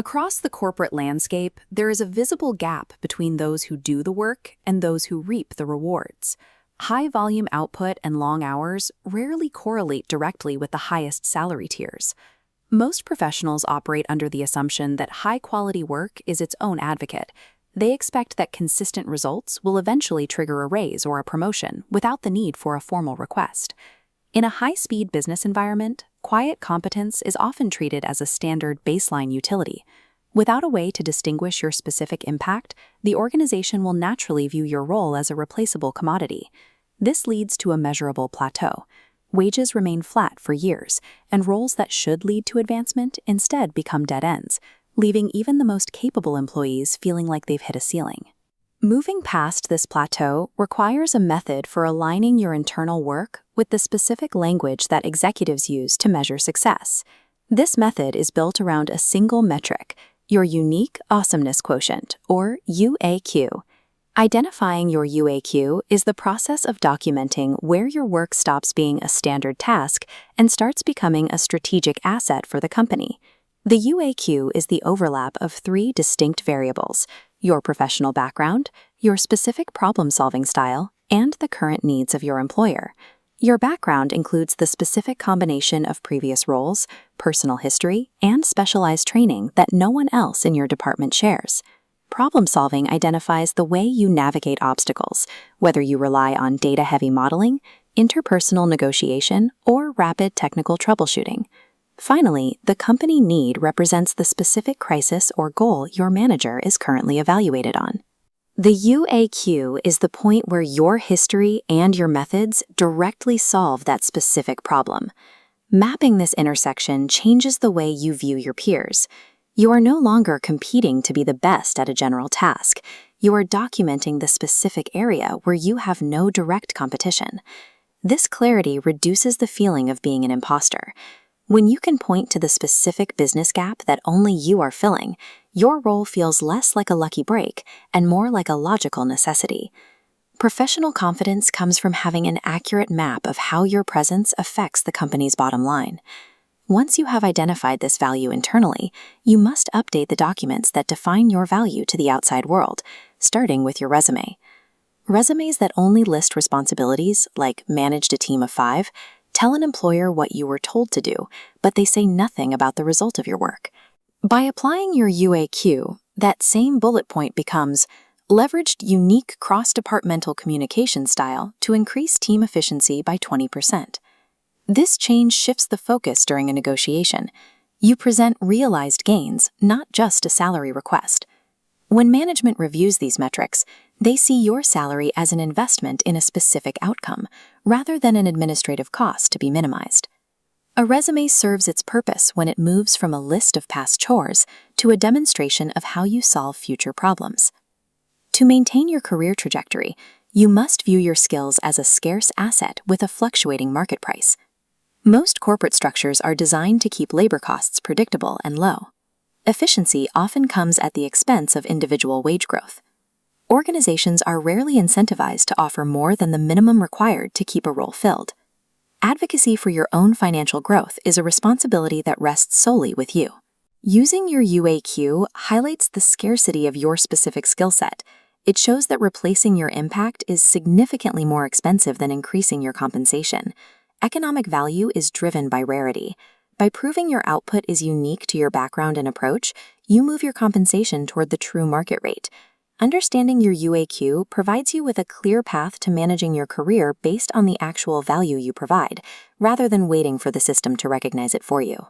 Across the corporate landscape, there is a visible gap between those who do the work and those who reap the rewards. High volume output and long hours rarely correlate directly with the highest salary tiers. Most professionals operate under the assumption that high-quality work is its own advocate. They expect that consistent results will eventually trigger a raise or a promotion without the need for a formal request. In a high-speed business environment, quiet competence is often treated as a standard baseline utility. Without a way to distinguish your specific impact, the organization will naturally view your role as a replaceable commodity. This leads to a measurable plateau. Wages remain flat for years, and roles that should lead to advancement instead become dead ends, leaving even the most capable employees feeling like they've hit a ceiling. Moving past this plateau requires a method for aligning your internal work with the specific language that executives use to measure success. This method is built around a single metric, your Unique Awesomeness Quotient, or UAQ. Identifying your UAQ is the process of documenting where your work stops being a standard task and starts becoming a strategic asset for the company. The UAQ is the overlap of three distinct variables: your professional background, your specific problem-solving style, and the current needs of your employer. Your background includes the specific combination of previous roles, personal history, and specialized training that no one else in your department shares. Problem-solving identifies the way you navigate obstacles, whether you rely on data-heavy modeling, interpersonal negotiation, or rapid technical troubleshooting. Finally, the company need represents the specific crisis or goal your manager is currently evaluated on. The UAQ is the point where your history and your methods directly solve that specific problem. Mapping this intersection changes the way you view your peers. You are no longer competing to be the best at a general task. You are documenting the specific area where you have no direct competition. This clarity reduces the feeling of being an imposter. When you can point to the specific business gap that only you are filling, your role feels less like a lucky break and more like a logical necessity. Professional confidence comes from having an accurate map of how your presence affects the company's bottom line. Once you have identified this value internally, you must update the documents that define your value to the outside world, starting with your resume. Resumes that only list responsibilities, like managed a team of 5, tell an employer what you were told to do, but they say nothing about the result of your work. By applying your UAQ, that same bullet point becomes leveraged unique cross-departmental communication style to increase team efficiency by 20%. This change shifts the focus during a negotiation. You present realized gains, not just a salary request. When management reviews these metrics, they see your salary as an investment in a specific outcome, rather than an administrative cost to be minimized. A resume serves its purpose when it moves from a list of past chores to a demonstration of how you solve future problems. To maintain your career trajectory, you must view your skills as a scarce asset with a fluctuating market price. Most corporate structures are designed to keep labor costs predictable and low. Efficiency often comes at the expense of individual wage growth. Organizations are rarely incentivized to offer more than the minimum required to keep a role filled. Advocacy for your own financial growth is a responsibility that rests solely with you. Using your UAQ highlights the scarcity of your specific skill set. It shows that replacing your impact is significantly more expensive than increasing your compensation. Economic value is driven by rarity. By proving your output is unique to your background and approach, you move your compensation toward the true market rate. Understanding your UAQ provides you with a clear path to managing your career based on the actual value you provide, rather than waiting for the system to recognize it for you.